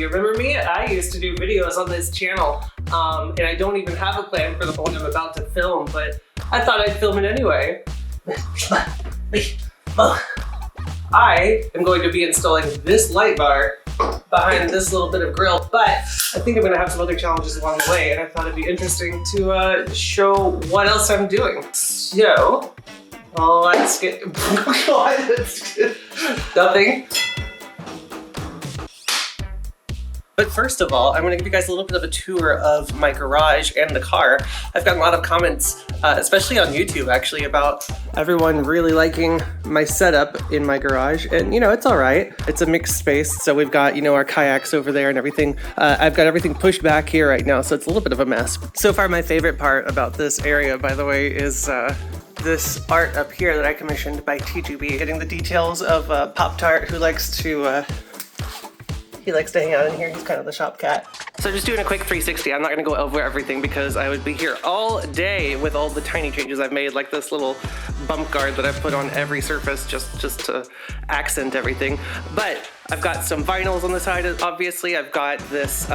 you remember me? I used to do videos on this channel, and I don't even have a plan for the one I'm about to film, but I thought I'd film it anyway. I am going to be installing this light bar behind this little bit of grill, but I think I'm gonna have some other challenges along the way, and I thought it'd be interesting to show what else I'm doing. So, let's get, nothing. But first of all, I'm gonna give you guys a little bit of a tour of my garage and the car. I've gotten a lot of comments, especially on YouTube actually, about everyone really liking my setup in my garage. And you know, it's all right. It's a mixed space. So we've got, you know, our kayaks over there and everything. I've got everything pushed back here right now, so it's a little bit of a mess. So far, my favorite part about this area, by the way, is this art up here that I commissioned by TGB, getting the details of Pop-Tart, who likes to he likes to hang out in here. He's kind of the shop cat. So just doing a quick 360. I'm not gonna go over everything because I would be here all day with all the tiny changes I've made, like this little bump guard that I've put on every surface just to accent everything. But I've got some vinyls on the side, obviously. I've got this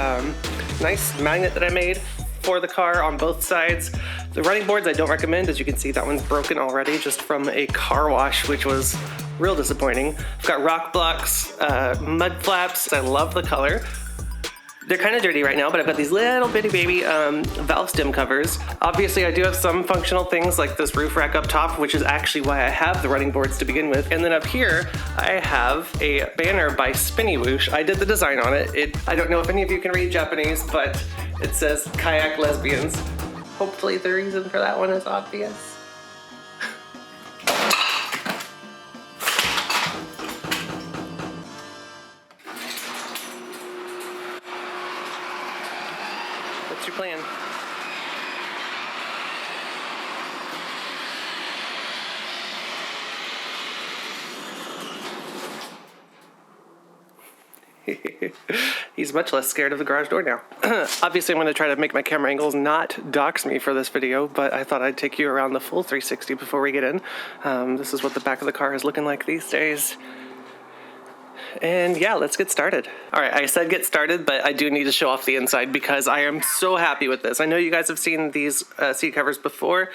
nice magnet that I made for the car on both sides. The running boards I don't recommend. As you can see, that one's broken already just from a car wash, which was real disappointing. I've got rock blocks, mud flaps. I love the color. They're kind of dirty right now, but I've got these little bitty baby valve stem covers. Obviously, I do have some functional things like this roof rack up top, which is actually why I have the running boards to begin with. And then up here, I have a banner by Spinny Whoosh. I did the design on it. I don't know if any of you can read Japanese, but it says kayak lesbians. Hopefully the reason for that one is obvious. What's your plan? He's much less scared of the garage door now. Obviously, I'm going to try to make my camera angles not dox me for this video, but I thought I'd take you around the full 360 before we get in. This is what the back of the car is looking like these days. And yeah, let's get started. All right, I said get started, but I do need to show off the inside because I am so happy with this. I know you guys have seen these seat covers before,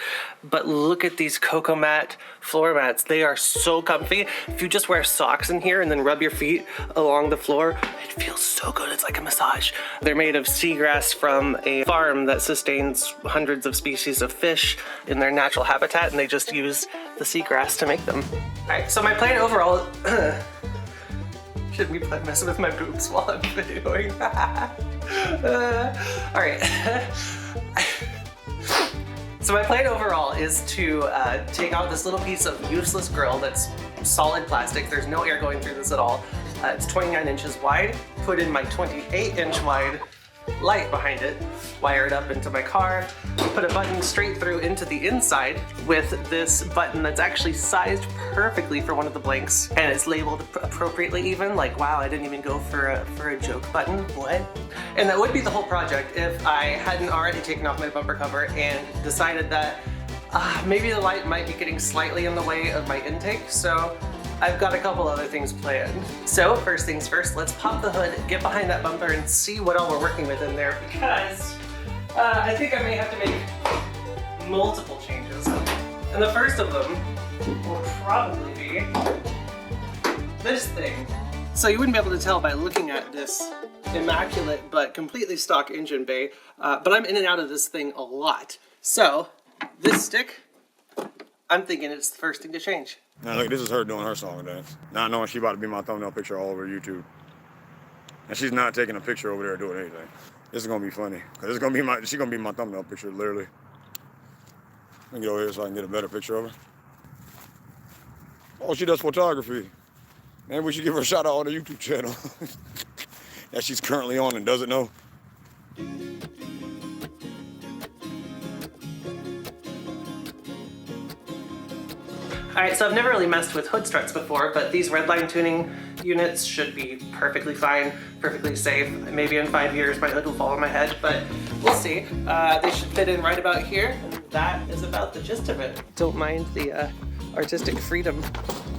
but look at these Cocoa Mat floor mats. They are so comfy. If you just wear socks in here and then rub your feet along the floor, it feels so good. It's like a massage. They're made of seagrass from a farm that sustains hundreds of species of fish in their natural habitat, and they just use the seagrass to make them. All right, so my plan overall, shouldn't be messing with my boobs while I'm videoing. All right. So my plan overall is to take out this little piece of useless grill that's solid plastic. There's no air going through this at all. It's 29 inches wide. Put in my 28-inch wide light behind it, wire it up into my car, put a button straight through into the inside with this button that's actually sized perfectly for one of the blanks, and it's labeled appropriately even, like, wow, I didn't even go for a joke button, what? And that would be the whole project if I hadn't already taken off my bumper cover and decided that maybe the light might be getting slightly in the way of my intake, so I've got a couple other things planned. So first things first, let's pop the hood, get behind that bumper, and see what all we're working with in there, because I think I may have to make multiple changes. And the first of them will probably be this thing. So you wouldn't be able to tell by looking at this immaculate but completely stock engine bay, but I'm in and out of this thing a lot. So this stick, I'm thinking it's the first thing to change. Now look, this is her doing her song and dance. Not knowing she about to be my thumbnail picture all over YouTube. And she's not taking a picture over there doing anything. This is gonna be funny. Cause it's gonna be she's gonna be my thumbnail picture, literally. Let me get over here so I can get a better picture of her. Oh, she does photography. Maybe we should give her a shout out on the YouTube channel that she's currently on and doesn't know. Alright, so I've never really messed with hood struts before, but these Redline tuning units should be perfectly fine, perfectly safe. Maybe in 5 years my hood will fall on my head, but we'll see. They should fit in right about here, and that is about the gist of it. Don't mind the artistic freedom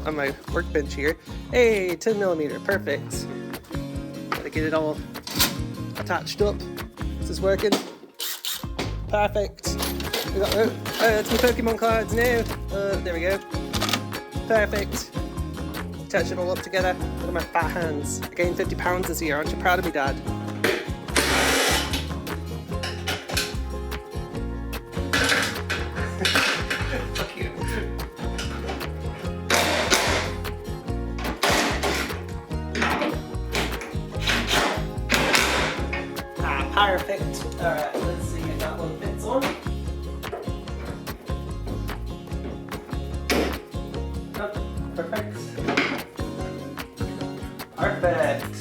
on my workbench here. Hey, 10 millimeter, perfect. Gotta get it all attached up. This is working. Perfect. We got, oh, that's my Pokemon cards now. There we go. Perfect. Attach it all up together. Look at my fat hands. I gained 50 pounds this year. Aren't you proud of me, Dad? Fuck you. Perfect. Alright, let's see if that one fits on. Oh, perfect. Perfect.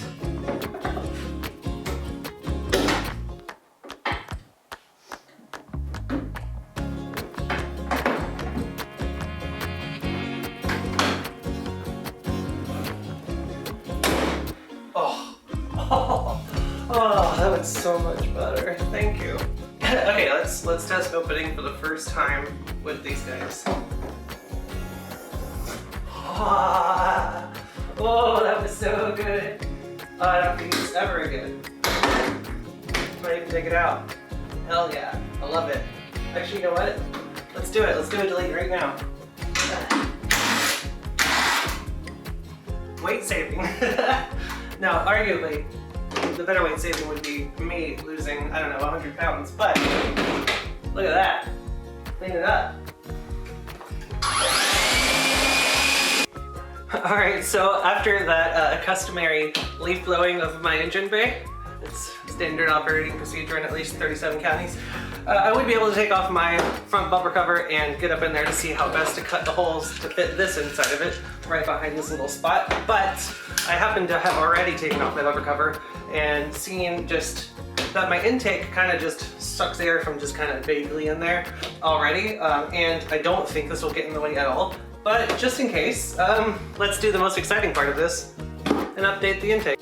Oh, that was so much better. Thank you. Okay, let's test opening for the first time with these guys. Oh, that was so good. Oh, I don't think this ever again. Might even take it out. Hell yeah, I love it. Actually, you know what? Let's do it. Let's do a delete right now. Weight saving. Now, arguably, the better weight saving would be me losing, I don't know, 100 pounds, but look at that. Clean it up. Alright, so after that customary leaf blowing of my engine bay, it's standard operating procedure in at least 37 counties, I would be able to take off my front bumper cover and get up in there to see how best to cut the holes to fit this inside of it, right behind this little spot. But I happen to have already taken off my bumper cover and seen just that my intake kind of just sucks air from just kind of vaguely in there already, and I don't think this will get in the way at all. But just in case, let's do the most exciting part of this and update the intake.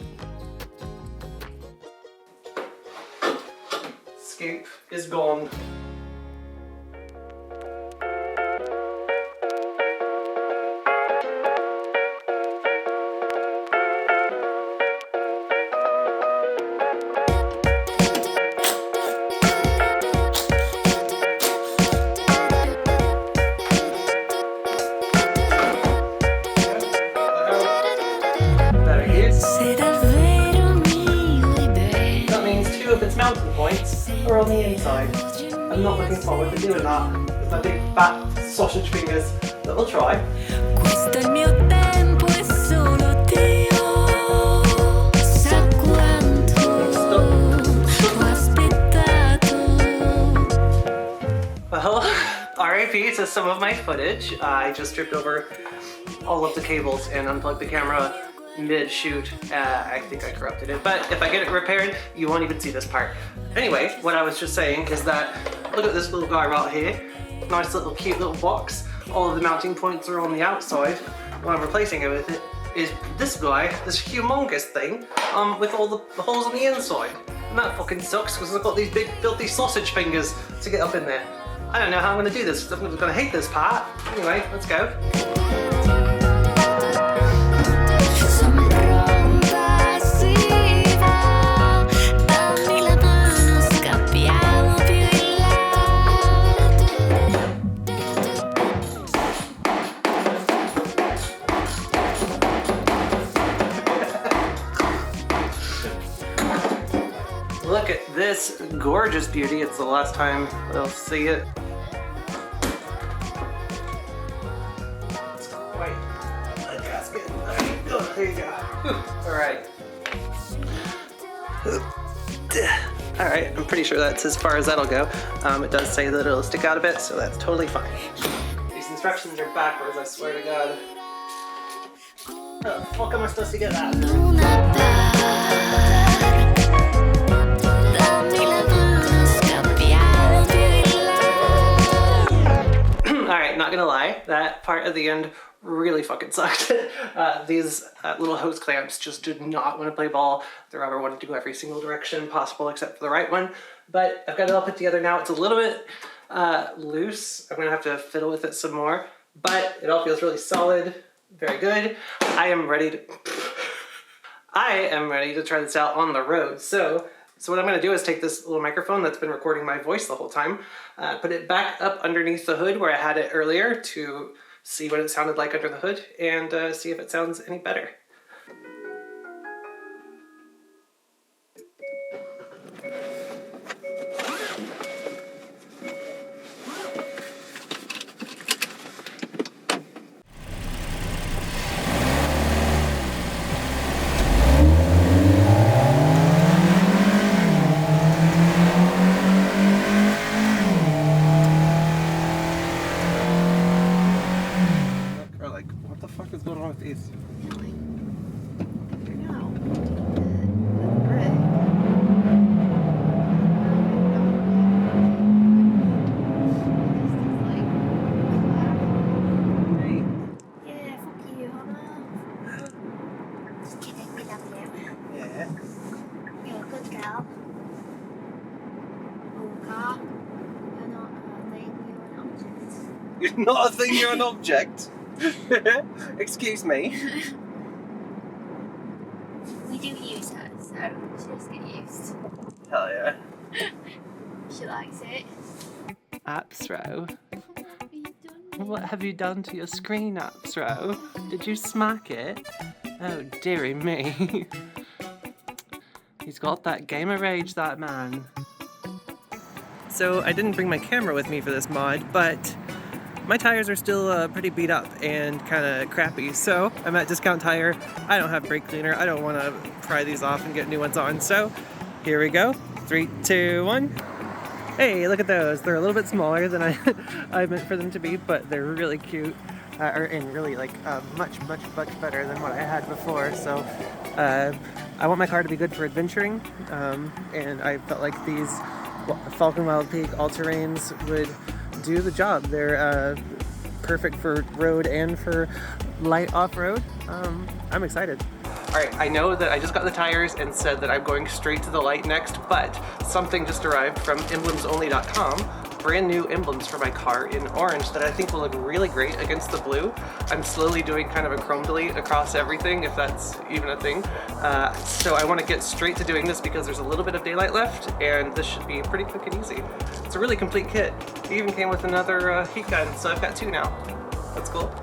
Escape is gone. Mountain points are on the inside. I'm not looking forward to doing that with my big fat sausage fingers, but we'll try. Questo è il mio tempo e solo Dio sa quanto ho aspettato. Well, RIP to some of my footage. I just tripped over all of the cables and unplugged the camera mid-shoot. I think I corrupted it, but if I get it repaired, you won't even see this part. Anyway, what I was just saying is that, look at this little guy right here. Nice little cute little box. All of the mounting points are on the outside. What I'm replacing it with is this guy, this humongous thing, with all the holes on the inside. And that fucking sucks because I've got these big filthy sausage fingers to get up in there. I don't know how I'm gonna do this. I'm gonna hate this part. Anyway, let's go. Look at this gorgeous beauty. It's the last time I'll see it. It's quite a gasket. Oh, there you go. Alright. Alright, I'm pretty sure that's as far as that'll go. It does say that it'll stick out a bit, so that's totally fine. These instructions are backwards, I swear to God. How the fuck am I supposed to get that? Alright, not gonna lie, that part at the end really fucking sucked. These little hose clamps just did not want to play ball. The rubber wanted to go every single direction possible except for the right one. But I've got it all put together now. It's a little bit loose. I'm gonna have to fiddle with it some more, but it all feels really solid, very good. I am ready I am ready to try this out on the road. So what I'm going to do is take this little microphone that's been recording my voice the whole time, put it back up underneath the hood where I had it earlier to see what it sounded like under the hood, and see if it sounds any better. What the fuck is going on with these? Yeah, fuck you, Hannah. Just kidding, we love you. Yeah. You're a good girl. Walker. You're not a thing, you're an object. You're not a thing, you're an object. Excuse me. We do use her, so she just get used. Hell yeah. She likes it. Apsro, What have you done? what have you done to your screen, Apsro? Did you smack it? Oh, dearie me. He's got that gamer rage, that man. So I didn't bring my camera with me for this mod, but my tires are still pretty beat up and kind of crappy, so I'm at Discount Tire. I don't have brake cleaner. I don't want to pry these off and get new ones on, so here we go. 3, 2, 1. Hey, look at those. They're a little bit smaller than I meant for them to be, but they're really cute, and really like much better than what I had before. So I want my car to be good for adventuring, and I felt like these Falken Wildpeak all-terrains would do the job. They're perfect for road and for light off-road. I'm excited. Alright, I know that I just got the tires and said that I'm going straight to the light next, but something just arrived from EmblemsOnly.com. Brand new emblems for my car in orange that I think will look really great against the blue. I'm slowly doing kind of a chrome delete across everything, if that's even a thing. So I want to get straight to doing this because there's a little bit of daylight left, and this should be pretty quick and easy. It's a really complete kit. It even came with another heat gun, so I've got 2 now. That's cool.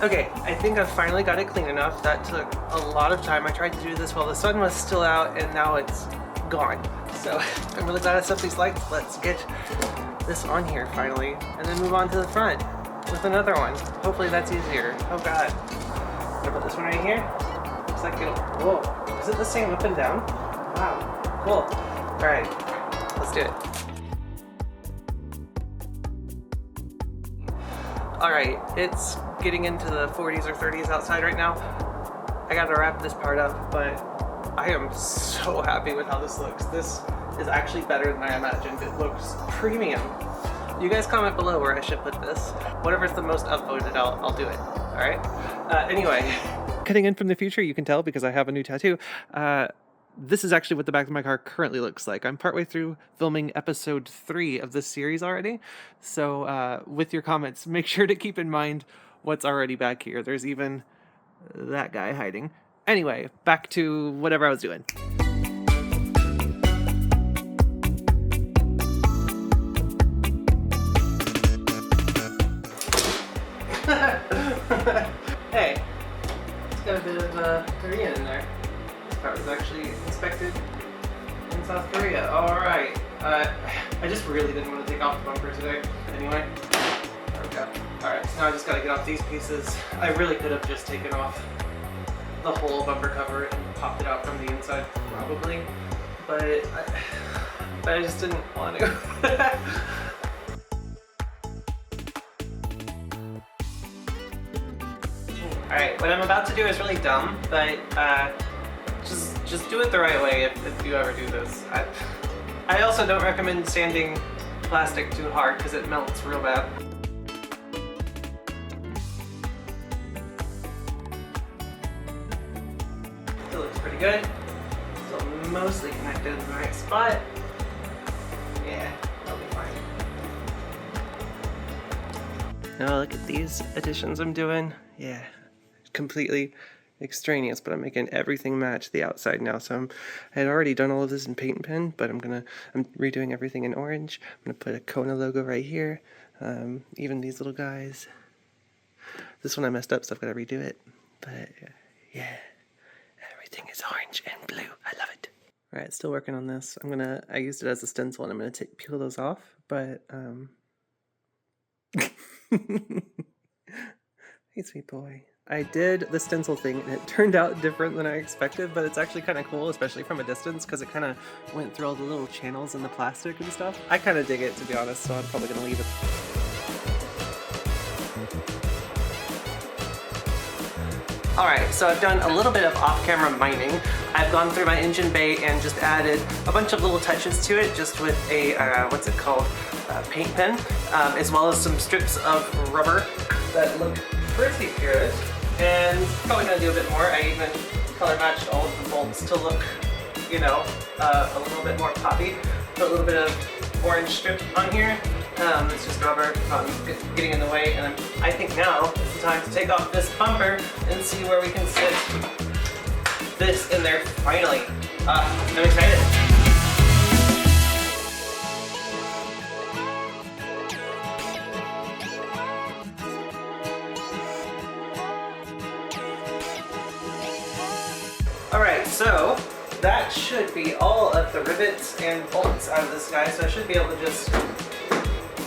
Okay, I think I've finally got it clean enough. That took a lot of time. I tried to do this while the sun was still out, and now it's gone. So I'm really glad I set these lights. Let's get this on here finally, and then move on to the front with another one. Hopefully that's easier. Oh God. I'm gonna put this one right here. Looks like it'll, whoa. Is it the same up and down? Wow, cool. All right, let's do it. All right, it's getting into the 40s or 30s outside right now. I gotta wrap this part up, but I am so happy with how this looks. This is actually better than I imagined. It looks premium. You guys comment below where I should put this. Whatever's the most upvoted, I'll do it, all right? Anyway. Cutting in from the future, you can tell because I have a new tattoo. This is actually what the back of my car currently looks like. I'm partway through filming episode 3 of this series already. So with your comments, make sure to keep in mind what's already back here. There's even that guy hiding. Anyway, back to whatever I was doing. Hey, it's got a bit of Korean in there. This part was actually inspected in South Korea. Alright. I just really didn't want to take off the bumper today. Anyway, there we go. Alright, now I just gotta get off these pieces. I really could have just taken off the whole bumper cover and popped it out from the inside, probably. But I just didn't want to. Alright, what I'm about to do is really dumb, but just do it the right way if you ever do this. I also don't recommend sanding plastic too hard because it melts real bad. good. So mostly connected in the right spot. Yeah, that'll be fine. Now look at these additions I'm doing. Yeah, completely extraneous, but I'm making everything match the outside now. So I had already done all of this in paint and pen, but I'm redoing everything in orange. I'm gonna put a Kona logo right here. Even these little guys. This one I messed up, so I've got to redo it. But yeah, everything is orange and blue. I love it. All right, still working on this. I used it as a stencil, and I'm gonna peel those off. But hey, sweet boy. I did the stencil thing, and it turned out different than I expected, but it's actually kind of cool, especially from a distance, because it kind of went through all the little channels in the plastic and stuff. I kind of dig it, to be honest, so I'm probably gonna leave it. Alright, so I've done a little bit of off-camera mining. I've gone through my engine bay and just added a bunch of little touches to it, just with a, what's it called, paint pen, as well as some strips of rubber that look pretty good. And probably gonna do a bit more. I even color matched all of the bolts to look, you know, a little bit more poppy. Put a little bit of orange strip on here. It's just rubber getting in the way, and I think now is the time to take off this bumper and see where we can sit this in there finally. I'm excited. Alright, so that should be all of the rivets and bolts out of this guy, so I should be able to just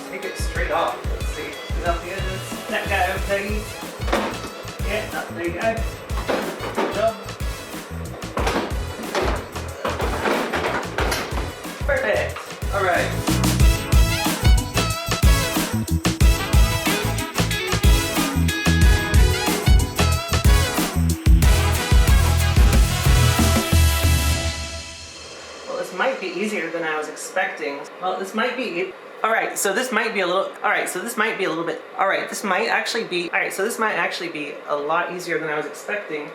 take it straight off. Let's see. Is that the edges? That guy okay? Yeah, there you go. Good job. Perfect. Alright. Well, this might be easier than I was expecting. Well, this might be... Alright, so this might be a little... Alright, so this might be a little bit... Alright, this might actually be... Alright, so this might actually be a lot easier than I was expecting.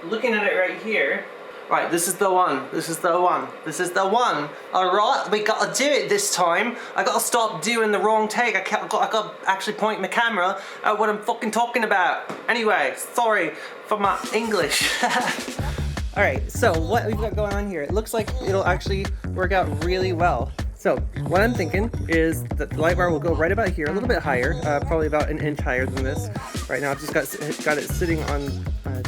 Looking at it right here... Right, this is the one. This is the one. This is the one. Alright, we gotta do it this time. I gotta stop doing the wrong take. I gotta actually point my camera at what I'm fucking talking about. Anyway, sorry for my English. Alright, so what we've got going on here, it looks like it'll actually work out really well. So what I'm thinking is that the light bar will go right about here, a little bit higher, probably about an inch higher than this. Right now I've just got it sitting on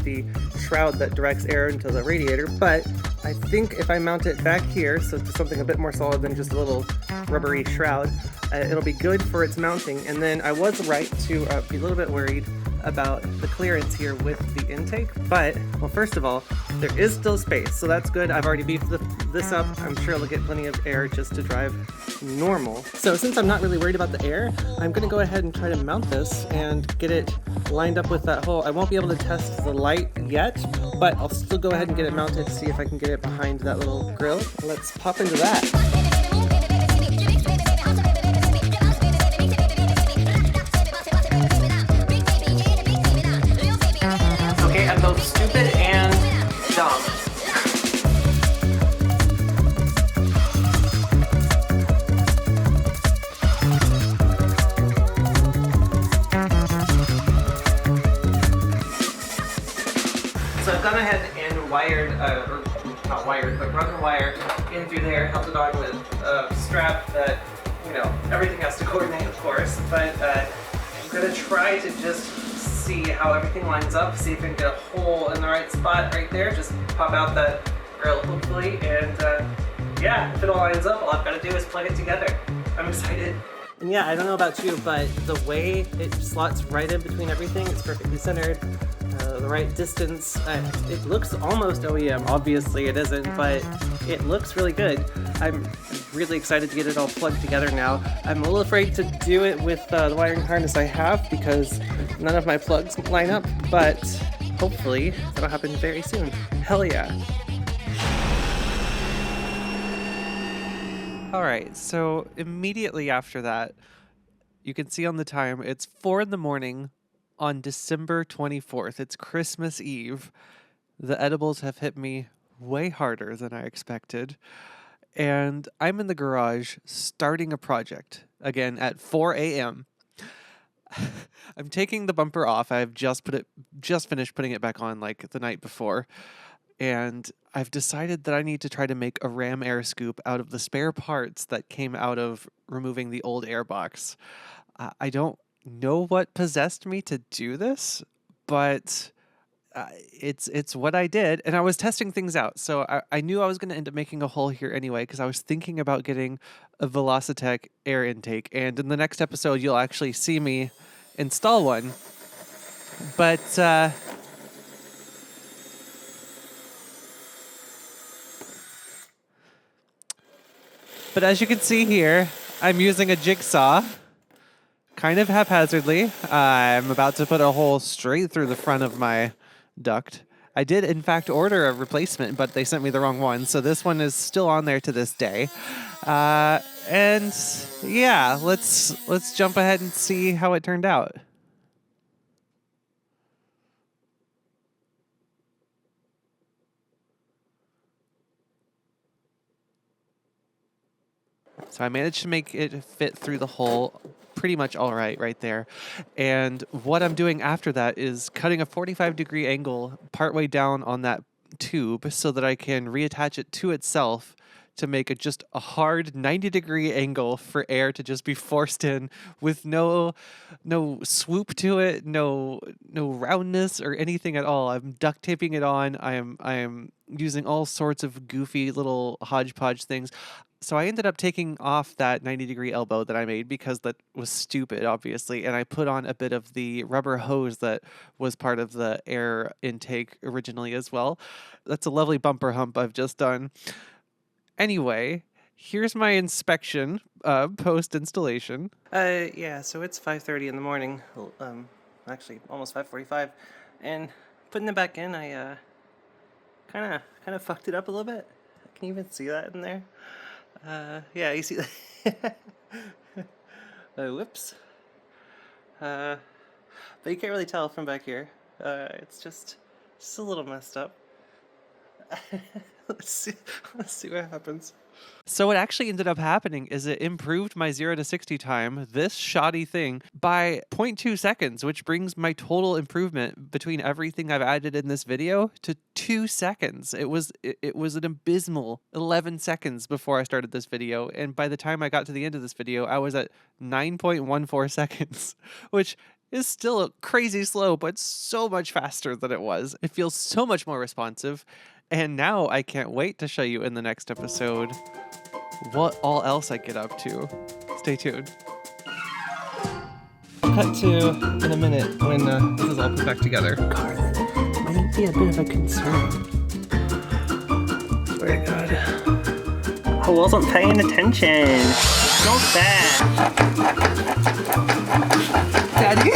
the shroud that directs air into the radiator, but I think if I mount it back here, so to something a bit more solid than just a little rubbery shroud, it'll be good for its mounting. And then I was right to be a little bit worried about the clearance here with the intake, but, well, first of all, there is still space, so that's good. I've already beefed this up. I'm sure it'll get plenty of air just to drive normal. So since I'm not really worried about the air, I'm gonna go ahead and try to mount this and get it lined up with that hole. I won't be able to test the light yet, but I'll still go ahead and get it mounted to see if I can get it behind that little grill. Let's pop into that. I'm both stupid and dumb. So I've gone ahead and wired, or not wired, but run the wire in through there, held it on with a strap that, you know, everything has to coordinate, of course, but I'm gonna try to just see how everything lines up, see if I can get a hole in the right spot right there, just pop out that grill hopefully, and yeah, if it all lines up, all I've got to do is plug it together. I'm excited. And yeah, I don't know about you, but the way it slots right in between everything, it's perfectly centered, the right distance, it looks almost OEM, obviously it isn't, but it looks really good. I'm really excited to get it all plugged together now. I'm a little afraid to do it with the wiring harness I have because none of my plugs line up, but hopefully that'll happen very soon. Hell yeah. Alright, so immediately after that, you can see on the time, it's 4 in the morning on December 24th. It's Christmas Eve. The edibles have hit me way harder than I expected. And I'm in the garage starting a project again at 4 a.m. I'm taking the bumper off. I've just finished putting it back on like the night before. And I've decided that I need to try to make a ram air scoop out of the spare parts that came out of removing the old air box. I don't know what possessed me to do this, but it's what I did, and I was testing things out. So I knew I was going to end up making a hole here anyway, because I was thinking about getting a Velocitech air intake, and in the next episode you'll actually see me install one. But as you can see here, I'm using a jigsaw, kind of haphazardly. I'm about to put a hole straight through the front of my duct. I did, in fact, order a replacement, but they sent me the wrong one, so this one is still on there to this day. And yeah, let's jump ahead and see how it turned out. So I managed to make it fit through the hole pretty much all right there. And what I'm doing after that is cutting a 45-degree angle partway down on that tube so that I can reattach it to itself to make it just a hard 90-degree angle for air to just be forced in with no swoop to it, no roundness or anything at all. I'm duct taping it on. I am using all sorts of goofy little hodgepodge things. So I ended up taking off that 90-degree elbow that I made because that was stupid, obviously, and I put on a bit of the rubber hose that was part of the air intake originally as well. That's a lovely bumper hump I've just done. Anyway, here's my inspection post-installation. Yeah, so it's 5:30 in the morning, actually almost 5:45, and putting it back in, I kind of fucked it up a little bit. Can you even see that in there? Yeah, you see that? Whoops. But you can't really tell from back here. It's just a little messed up. Let's see what happens. So what actually ended up happening is it improved my 0 to 60 time, this shoddy thing, by 0.2 seconds, which brings my total improvement between everything I've added in this video to 2 seconds. It was an abysmal 11 seconds before I started this video, and by the time I got to the end of this video, I was at 9.14 seconds, which is still crazy slow, but so much faster than it was. It feels so much more responsive. And now I can't wait to show you in the next episode what all else I get up to. Stay tuned. I'll cut to in a minute when this is all put back together. Carlin, might be a bit of a concern. Swear to God. I wasn't paying attention. Not bad. Daddy?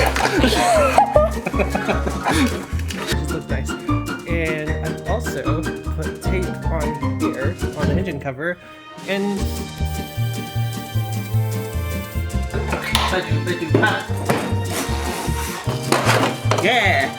This looks nice. And I've also put tape on here, on the engine cover, and... Yeah!